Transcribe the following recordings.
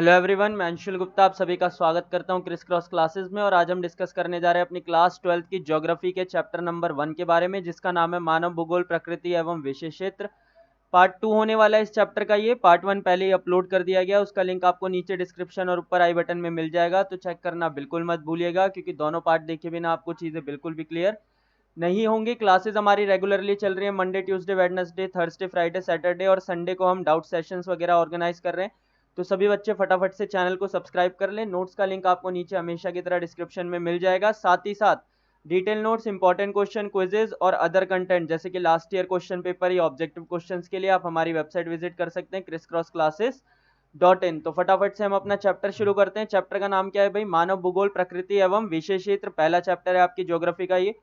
Hello everyone, मैं अंशुल गुप्ता आप सभी का स्वागत करता हूं क्रिस क्रॉस क्लासेस में। और आज हम डिस्कस करने जा रहे हैं अपनी क्लास 12th की ज्योग्राफी के चैप्टर नंबर 1 के बारे में, जिसका नाम है मानव भूगोल, प्रकृति एवं विशेष क्षेत्र। पार्ट 2 होने वाला है इस चैप्टर का। ये पार्ट 1 पहले ही अपलोड कर दिया गया, उसका लिंक आपको नीचे डिस्क्रिप्शन और ऊपर आई बटन में मिल जाएगा, तो चेक करना बिल्कुल मत भूलिएगा, क्योंकि दोनों पार्ट देखे बिना आपको चीज़ें बिल्कुल भी क्लियर नहीं होंगी। क्लासेस हमारी रेगुलरली चल रही है, Monday, Tuesday, Wednesday, Thursday, Friday, Saturday और संडे को हम डाउट सेशंस वगैरह ऑर्गेनाइज कर रहे हैं। तो सभी बच्चे फटाफट से चैनल को सब्सक्राइब कर लें। नोट्स का लिंक आपको नीचे हमेशा की तरह डिस्क्रिप्शन में मिल जाएगा। साथ ही साथ detail notes, important question, quizzes और अदर कंटेंट जैसे कि लास्ट ईयर क्वेश्चन पेपर या ऑब्जेक्टिव क्वेश्चंस के लिए आप हमारी वेबसाइट विजिट कर सकते हैं crisscrossclasses.in। तो फटाफट से हम अपना चैप्टर शुरू करते हैं। चैप्टर का नाम क्या है भाई? मानव भूगोल, प्रकृति एवं विशेष क्षेत्र। पहला चैप्टर है आपकी ज्योग्राफी का ये,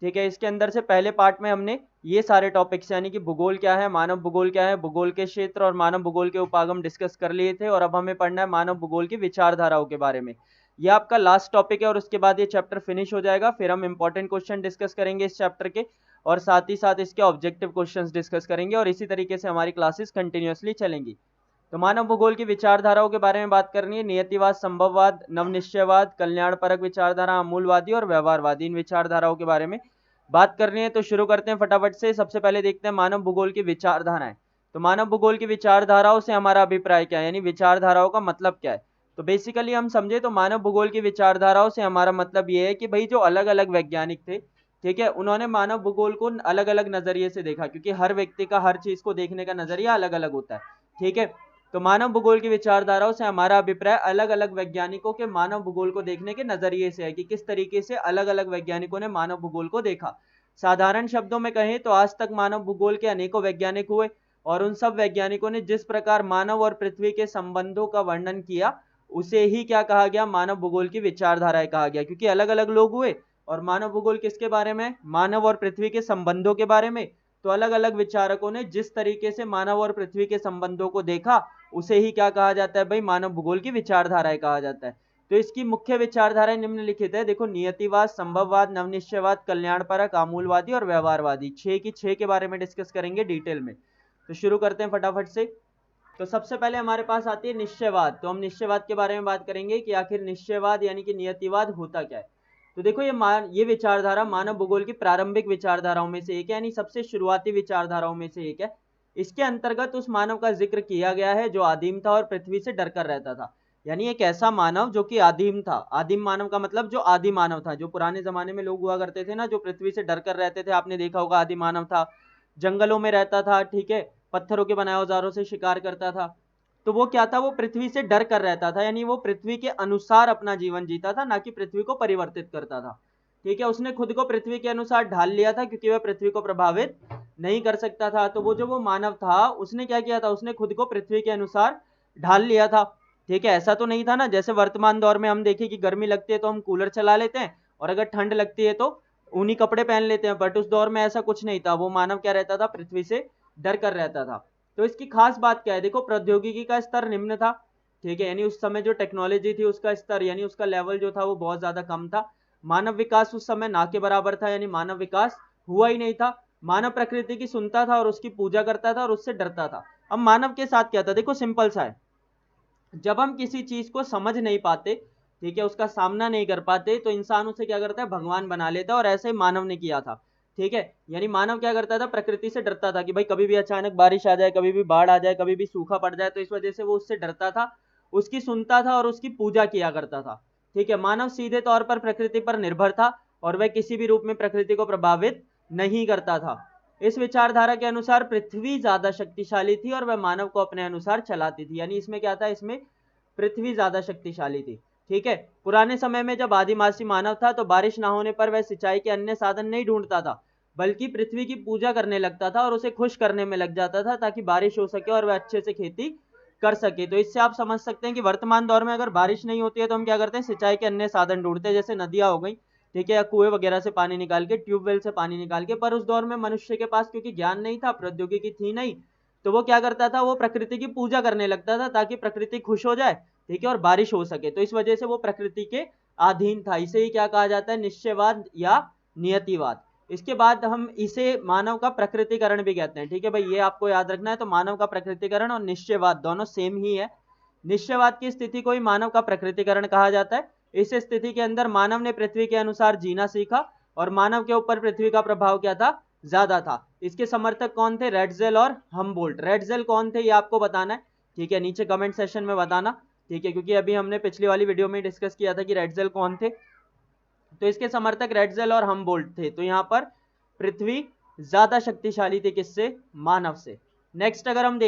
ठीक है। इसके अंदर से पहले पार्ट में हमने ये सारे टॉपिक्स यानी कि भूगोल क्या है, मानव भूगोल क्या है, भूगोल के क्षेत्र और मानव भूगोल के उपागम डिस्कस कर लिए थे। और अब हमें पढ़ना है मानव भूगोल की विचारधाराओं के बारे में। ये आपका लास्ट टॉपिक है और उसके बाद ये चैप्टर फिनिश हो जाएगा। फिर हम इंपॉर्टेंट क्वेश्चन डिस्कस करेंगे इस चैप्टर के, और साथ ही साथ इसके ऑब्जेक्टिव क्वेश्चंस डिस्कस करेंगे, और इसी तरीके से हमारी क्लासेस कंटिन्यूअसली चलेंगी। तो मानव भूगोल की विचारधाराओं के बारे में बात करनी है। नियतिवाद, संभववाद, नवनिश्चयवाद, कल्याणपरक विचारधारा, अमूलवादी और व्यवहारवादी, इन विचारधाराओं के बारे में बात करनी है। तो शुरू करते हैं फटाफट से। सबसे पहले देखते हैं मानव भूगोल की विचारधाराएं। तो मानव भूगोल की विचारधाराओं से हमारा अभिप्राय क्या है, यानी विचारधाराओं का मतलब क्या है। तो बेसिकली हम समझे तो मानव भूगोल की विचारधाराओं से हमारा मतलब ये है कि भाई जो अलग अलग वैज्ञानिक थे, ठीक है, उन्होंने मानव भूगोल को अलग अलग नजरिए से देखा, क्योंकि हर व्यक्ति का हर चीज को देखने का नजरिया अलग अलग होता है, ठीक है। तो मानव भूगोल की विचारधाराओं से हमारा अभिप्राय अलग अलग वैज्ञानिकों के मानव भूगोल को देखने के नजरिए से है, कि किस तरीके से अलग अलग वैज्ञानिकों ने मानव भूगोल को देखा। साधारण शब्दों में कहें तो आज तक मानव भूगोल के अनेकों वैज्ञानिक हुए, और उन सब वैज्ञानिकों ने जिस प्रकार मानव और पृथ्वी के संबंधों का वर्णन किया, उसे ही क्या कहा गया? मानव भूगोल की विचारधाराएं कहा गया। क्योंकि अलग अलग लोग हुए, और मानव भूगोल किसके बारे में? मानव और पृथ्वी के संबंधों के बारे में। तो अलग अलग विचारकों ने जिस तरीके से मानव और पृथ्वी के संबंधों को देखा, उसे ही क्या कहा जाता है भाई? मानव भूगोल की विचारधाराएं कहा जाता है। तो इसकी मुख्य विचारधाराएं निम्नलिखित है। देखो, नियतिवाद, संभववाद, नवनिश्चयवाद, कल्याणपरक, आमूलवादी और व्यवहारवादी, 6 की 6 के बारे में डिस्कस करेंगे डिटेल में। तो शुरू करते हैं फटाफट से। तो सबसे पहले हमारे पास आती है निश्चयवाद। तो हम निश्चयवाद के बारे में बात करेंगे कि आखिर निश्चयवाद यानी कि नियतिवाद होता क्या है। तो देखो, ये विचारधारा मानव भूगोल की प्रारंभिक विचारधाराओं में से एक है, यानी सबसे शुरुआती विचारधाराओं में से एक है। इसके अंतर्गत उस मानव का जिक्र किया गया है जो आदिम था और पृथ्वी से डरकर रहता था। यानी एक ऐसा मानव जो कि आदिम था। आदिम मानव का मतलब जो आदि मानव था, जो पुराने जमाने में लोग हुआ करते थे ना, जो पृथ्वी से डरकर रहते थे। आपने देखा होगा, आदि मानव था, जंगलों में रहता था, ठीक है, पत्थरों के बनाए औजारों से शिकार करता था। तो वो क्या था? वो पृथ्वी से डर कर रहता था, यानी वो पृथ्वी के अनुसार अपना जीवन जीता था, ना कि पृथ्वी को परिवर्तित करता था, ठीक है। उसने खुद को पृथ्वी के अनुसार ढाल लिया था, क्योंकि वह पृथ्वी को प्रभावित नहीं कर सकता था। तो वो मानव था, उसने क्या किया था? उसने खुद को पृथ्वी के अनुसार ढाल लिया था, ठीक है। ऐसा तो नहीं था ना, जैसे वर्तमान दौर में हम देखें कि गर्मी लगती है तो हम कूलर चला लेते हैं, और अगर ठंड लगती है तो ऊनी कपड़े पहन लेते हैं। बट उस दौर में ऐसा कुछ नहीं था। वो मानव क्या रहता था? पृथ्वी से डर कर रहता था। तो इसकी खास बात क्या है? देखो, प्रौद्योगिकी का स्तर निम्न था, ठीक है, यानी उस समय जो टेक्नोलॉजी थी उसका स्तर यानी उसका लेवल जो था वो बहुत ज्यादा कम था। मानव विकास उस समय ना के बराबर था, यानी मानव विकास हुआ ही नहीं था। मानव प्रकृति की सुनता था और उसकी पूजा करता था और उससे डरता था। अब मानव के साथ क्या था? देखो, सिंपल सा है। जब हम किसी चीज को समझ नहीं पाते, ठीक है, उसका सामना नहीं कर पाते, तो इंसान उसे क्या करता है? भगवान बना लेता है। और ऐसे ही मानव ने किया था, ठीक है। यानी मानव क्या करता था? प्रकृति से डरता था कि भाई कभी भी अचानक बारिश आ जाए, कभी भी बाढ़ आ जाए, कभी भी सूखा पड़ जाए। तो इस वजह से वो उससे डरता था, उसकी सुनता था और उसकी पूजा किया करता था, ठीक है। मानव सीधे तौर पर प्रकृति पर निर्भर था, और वह किसी भी रूप में प्रकृति को प्रभावित नहीं करता था। इस विचारधारा के अनुसार पृथ्वी ज्यादा शक्तिशाली थी और वह मानव को अपने अनुसार चलाती थी। यानी इसमें क्या था? इसमें पृथ्वी ज्यादा शक्तिशाली थी, ठीक है। पुराने समय में जब आदिवासी मानव था, तो बारिश ना होने पर वह सिंचाई के अन्य साधन नहीं ढूंढता था, बल्कि पृथ्वी की पूजा करने लगता था और उसे खुश करने में लग जाता था, ताकि बारिश हो सके और वह अच्छे से खेती कर सके। तो इससे आप समझ सकते हैं कि वर्तमान दौर में अगर बारिश नहीं होती है तो हम क्या करते हैं? सिंचाई के अन्य साधन ढूंढते हैं, जैसे नदियां हो गई, ठीक है, या कुएं वगैरह से पानी निकाल के, ट्यूबवेल से पानी निकाल के। पर उस दौर में मनुष्य के पास क्योंकि ज्ञान नहीं था, प्रौद्योगिकी थी नहीं, तो वो क्या करता था? वो प्रकृति की पूजा करने लगता था, ताकि प्रकृति खुश हो जाए, ठीक है, और बारिश हो सके। तो इस वजह से वो प्रकृति के अधीन था। इसे ही क्या कहा जाता है? निश्चयवाद या नियतिवाद। इसके बाद हम इसे मानव का प्रकृतिकरण भी कहते हैं, ठीक है भाई, ये आपको याद रखना है। तो मानव का प्रकृतिकरण और निश्चयवाद दोनों सेम ही है, निश्चयवाद की स्थिति को ही मानव का प्रकृतिकरण कहा जाता है। इस स्थिति के अंदर मानव ने पृथ्वी के अनुसार जीना सीखा और मानव के ऊपर पृथ्वी का प्रभाव क्या था, ज्यादा था। इसके समर्थक कौन थे, रेडजेल और हम्बोल्ट। रेडजेल कौन थे ये आपको बताना है, ठीक है, नीचे कमेंट सेशन में बताना, ठीक है, क्योंकि अभी हमने पिछली वाली वीडियो में डिस्कस किया था कि रेडजेल कौन थे। तो इसके समर्थक रेडजेल और हम्बोल्ट थे। तो यहाँ पर पृथ्वी ज्यादा शक्तिशाली थी किससे, मानव से। नेक्स्ट अगर हम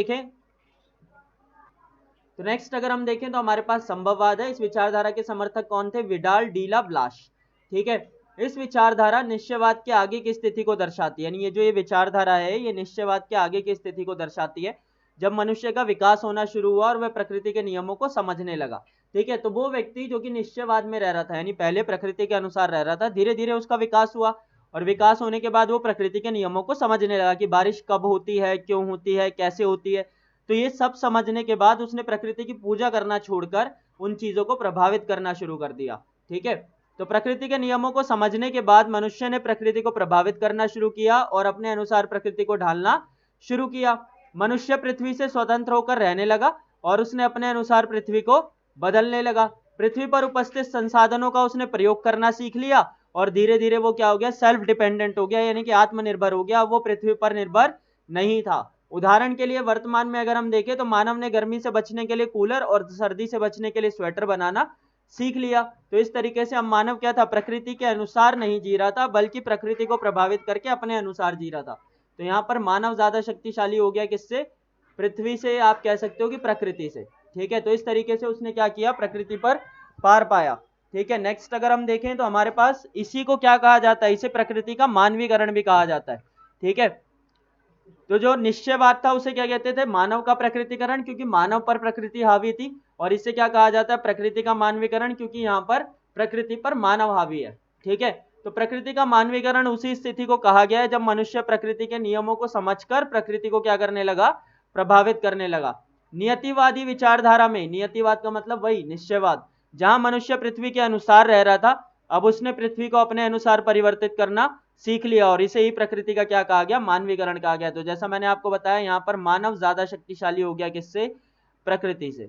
देखें तो हमारे पास संभववाद है। इस विचारधारा के समर्थक कौन थे, विडाल डीला ब्लाश, ठीक है। इस विचारधारा निश्चयवाद के आगे की स्थिति को दर्शाती है, यानी ये जो ये विचारधारा है ये निश्चयवाद के आगे की स्थिति को दर्शाती है, जब मनुष्य का विकास होना शुरू हुआ और वह प्रकृति के नियमों को समझने लगा, ठीक है। तो वो व्यक्ति जो कि निश्चयवाद में रह रहा था, यानी पहले प्रकृति के अनुसार रह रहा था, धीरे धीरे उसका विकास हुआ और विकास होने के बाद वो प्रकृति के नियमों को समझने लगा कि बारिश कब होती है, क्यों होती है, कैसे होती है। तो ये सब समझने के बाद उसने प्रकृति की पूजा करना छोड़कर उन चीजों को प्रभावित करना शुरू कर दिया, ठीक है। तो प्रकृति के नियमों को समझने के बाद मनुष्य ने प्रकृति को प्रभावित करना शुरू किया और अपने अनुसार प्रकृति को ढालना शुरू किया। मनुष्य पृथ्वी से स्वतंत्र होकर रहने लगा और उसने अपने अनुसार पृथ्वी को बदलने लगा। पृथ्वी पर उपस्थित संसाधनों का उसने प्रयोग करना सीख लिया और धीरे धीरे वो क्या हो गया, सेल्फ डिपेंडेंट हो गया, यानी कि आत्मनिर्भर हो गया। वो पृथ्वी पर निर्भर नहीं था। उदाहरण के लिए वर्तमान में अगर हम देखें तो मानव ने गर्मी से बचने के लिए कूलर और सर्दी से बचने के लिए स्वेटर बनाना सीख लिया। तो इस तरीके से हम मानव क्या था, प्रकृति के अनुसार नहीं जी रहा था, बल्कि प्रकृति को प्रभावित करके अपने अनुसार जी रहा था। तो यहाँ पर मानव ज्यादा शक्तिशाली हो गया किससे, पृथ्वी से, आप कह सकते हो कि प्रकृति से, ठीक है। तो इस तरीके से उसने क्या किया, प्रकृति पर पार पाया, ठीक है। नेक्स्ट अगर हम देखें तो हमारे पास इसी को क्या कहा जाता है, इसे प्रकृति का मानवीकरण भी कहा जाता है, ठीक है। तो जो निश्चयवाद था उसे क्या कहते थे, मानव का प्रकृतिकरण, क्योंकि मानव पर प्रकृति हावी थी। और इसे क्या कहा जाता है, प्रकृति का मानवीकरण, क्योंकि यहाँ पर प्रकृति पर मानव हावी है, ठीक है। तो प्रकृति का मानवीकरण उसी स्थिति को कहा गया है जब मनुष्य प्रकृति के नियमों को समझकर प्रकृति को क्या करने लगा, प्रभावित करने लगा। नियतिवादी विचारधारा में, नियतिवाद का मतलब वही निश्चयवाद, जहां मनुष्य पृथ्वी के अनुसार रह रहा था, अब उसने पृथ्वी को अपने अनुसार परिवर्तित करना सीख लिया और इसे ही प्रकृति का क्या कहा गया, मानवीकरण कहा गया। तो जैसा मैंने आपको बताया, यहाँ पर मानव ज्यादा शक्तिशाली हो गया किससे, प्रकृति से,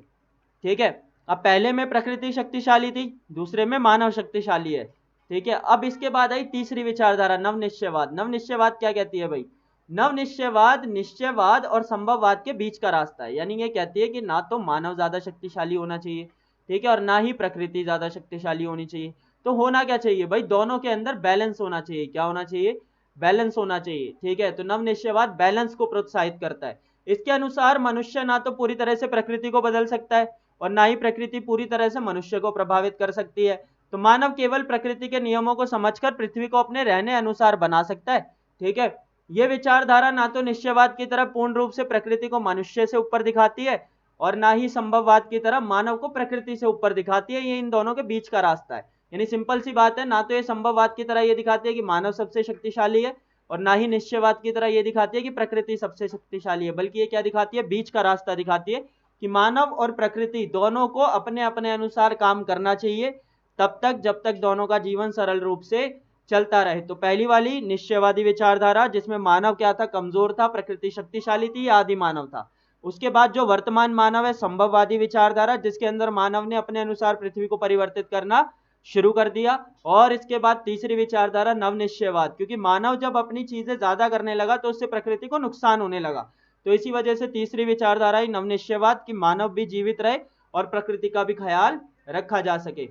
ठीक है। अब पहले में प्रकृति शक्तिशाली थी, दूसरे में मानव शक्तिशाली है, ठीक है। अब इसके बाद आई तीसरी विचारधारा, नवनिश्चयवाद। नवनिश्चयवाद क्या कहती है भाई, नवनिश्चयवाद निश्चयवाद और संभववाद के बीच का रास्ता है। यानी ये कहती है कि ना तो मानव ज्यादा शक्तिशाली होना चाहिए, ठीक है, और ना ही प्रकृति ज्यादा शक्तिशाली होनी चाहिए। तो होना क्या चाहिए भाई, दोनों के अंदर बैलेंस होना चाहिए। क्या होना चाहिए, बैलेंस होना चाहिए, ठीक है। तो नवनिश्चयवाद बैलेंस को प्रोत्साहित करता है। इसके अनुसार मनुष्य ना तो पूरी तरह से प्रकृति को बदल सकता है और ना ही प्रकृति पूरी तरह से मनुष्य को प्रभावित कर सकती है। तो मानव केवल प्रकृति के नियमों को समझकर पृथ्वी को अपने रहने अनुसार बना सकता है, ठीक है। यह विचारधारा ना तो निश्चयवाद की तरह पूर्ण रूप से प्रकृति को मनुष्य से ऊपर दिखाती है और ना ही संभववाद की तरह मानव को प्रकृति से ऊपर दिखाती है। ये इन दोनों के बीच का रास्ता है। यानी सिंपल सी बात है, ना तो ये संभववाद की तरह ये दिखाती है कि मानव सबसे शक्तिशाली है और ना ही निश्चयवाद की तरह ये दिखाती है कि प्रकृति सबसे शक्तिशाली है, बल्कि ये क्या दिखाती है, बीच का रास्ता दिखाती है कि मानव और प्रकृति दोनों को अपने अपने अनुसार काम करना चाहिए, तब तक जब तक दोनों का जीवन सरल रूप से चलता रहे। तो पहली वाली निश्चयवादी विचारधारा, जिसमें मानव क्या था, कमजोर था, प्रकृति शक्तिशाली थी, आदि मानव था। उसके बाद जो वर्तमान मानव है, संभववादी विचारधारा, जिसके अंदर मानव ने अपने अनुसार पृथ्वी को परिवर्तित करना शुरू कर दिया। और इसके बाद तीसरी विचारधारा नवनिश्चयवाद, क्योंकि मानव जब अपनी चीजें ज्यादा करने लगा तो उससे प्रकृति को नुकसान होने लगा। तो इसी वजह से तीसरी विचारधारा ही नवनिश्चयवाद, कि मानव भी जीवित रहे और प्रकृति का भी ख्याल रखा जा सके।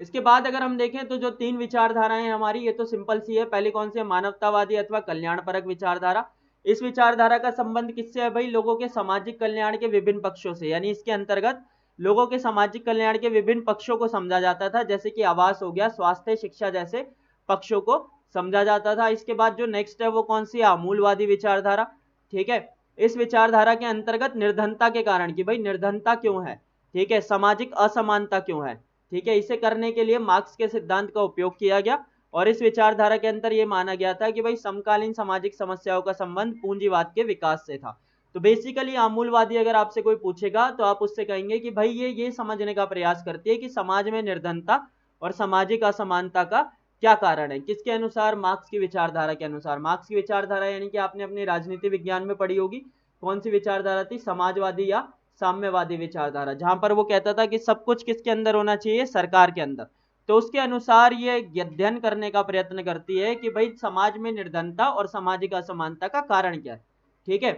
इसके बाद अगर हम देखें तो जो तीन विचारधाराएं हमारी, ये तो सिंपल सी है। पहली कौन सी है, मानवतावादी अथवा कल्याणपरक विचारधारा। इस विचारधारा का संबंध किससे है भाई, लोगों के सामाजिक कल्याण के विभिन्न पक्षों से। यानी इसके अंतर्गत लोगों के सामाजिक कल्याण के विभिन्न पक्षों को समझा जाता था, जैसे कि आवास हो गया, स्वास्थ्य, शिक्षा जैसे पक्षों को समझा जाता था। इसके बाद जो नेक्स्ट है वो कौन सी, आमूलवादी विचारधारा, ठीक है। इस विचारधारा के अंतर्गत निर्धनता के कारण, कि भाई निर्धनता क्यों है, ठीक है, सामाजिक असमानता क्यों है, ठीक है, इसे करने के लिए मार्क्स के सिद्धांत का उपयोग किया गया। और इस विचारधारा के अंदर यह माना गया था कि भाई समकालीन सामाजिक समस्याओं का संबंध पूंजीवाद के विकास से था। तो बेसिकली आमूलवादी अगर आपसे कोई पूछेगा तो आप उससे कहेंगे कि भाई ये समझने का प्रयास करती है कि समाज में निर्धनता और सामाजिक असमानता का क्या कारण है, किसके अनुसार, मार्क्स की विचारधारा के अनुसार। मार्क्स की विचारधारा यानी कि आपने अपने राजनीति विज्ञान में पढ़ी होगी, कौन सी विचारधारा थी, समाजवादी या साम्यवादी विचारधारा, जहां पर वो कहता था कि सब कुछ किसके अंदर होना चाहिए, सरकार के अंदर। तो उसके अनुसार ये अध्ययन करने का प्रयत्न करती है कि भाई समाज में निर्धनता और सामाजिक असमानता का कारण क्या है। ठीक है,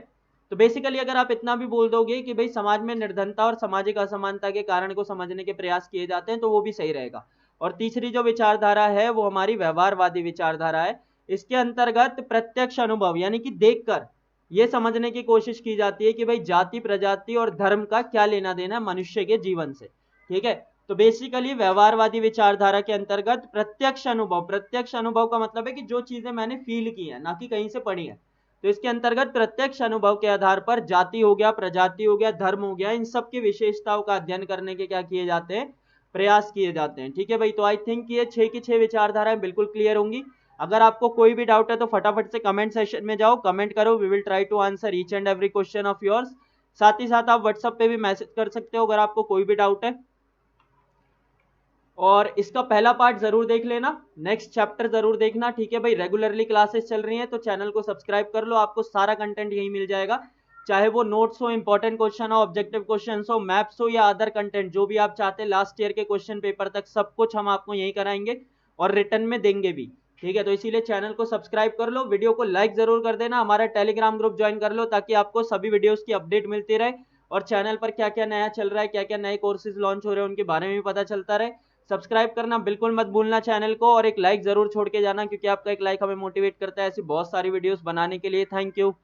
तो बेसिकली अगर आप इतना भी बोल दोगे कि भाई समाज में निर्धनता और सामाजिक असमानता के कारण को समझने के प्रयास किए जाते हैं, तो वो भी सही रहेगा। और तीसरी जो विचारधारा है वो हमारी व्यवहारवादी विचारधारा है। इसके अंतर्गत प्रत्यक्ष अनुभव यानी कि देखकर ये समझने की कोशिश की जाती है कि भाई जाति, प्रजाति और धर्म का क्या लेना देना मनुष्य के जीवन से। ठीक है, तो बेसिकली व्यवहारवादी विचारधारा के अंतर्गत प्रत्यक्ष अनुभव, प्रत्यक्ष अनुभव का मतलब है कि जो चीजें मैंने फील की है, ना कि कहीं से पढ़ी है। तो इसके अंतर्गत प्रत्यक्ष अनुभव के आधार पर जाति हो गया, प्रजाति हो गया, धर्म हो गया, इन सब की विशेषताओं का अध्ययन करने के क्या किए जाते हैं, प्रयास किए जाते हैं। ठीक है भाई, तो आई थिंक ये 6 की 6 विचारधाराएं बिल्कुल क्लियर होंगी। अगर आपको कोई भी डाउट है तो फटाफट से कमेंट सेक्शन में जाओ, कमेंट करो, we will try to answer each and every question of yours. साथ ही साथ आप व्हाट्सएप पे भी मैसेज कर सकते हो अगर आपको कोई भी डाउट है। और इसका पहला पार्ट जरूर देख लेना, नेक्स्ट चैप्टर जरूर देखना। ठीक है भाई, रेगुलरली क्लासेस चल रही हैं तो चैनल को सब्सक्राइब कर लो, आपको सारा कंटेंट यही मिल जाएगा, चाहे वो नोट्स हो, इंपॉर्टेंट क्वेश्चन हो, ऑब्जेक्टिव क्वेश्चन हो, मैप्स हो या अदर कंटेंट, जो भी आप चाहते हैं लास्ट ईयर के क्वेश्चन पेपर तक सब कुछ हम आपको यही कराएंगे और रिटर्न में देंगे भी। ठीक है, तो इसीलिए चैनल को सब्सक्राइब कर लो, वीडियो को लाइक जरूर कर देना, हमारा टेलीग्राम ग्रुप ज्वाइन कर लो ताकि आपको सभी वीडियोस की अपडेट मिलती रहे और चैनल पर क्या क्या नया चल रहा है, क्या क्या नए कोर्सेज लॉन्च हो रहे हैं उनके बारे में भी पता चलता रहे। सब्सक्राइब करना बिल्कुल मत भूलना चैनल को, और एक लाइक जरूर छोड़ के जाना क्योंकि आपका एक लाइक हमें मोटिवेट करता है ऐसी बहुत सारी वीडियोस बनाने के लिए। Thank you.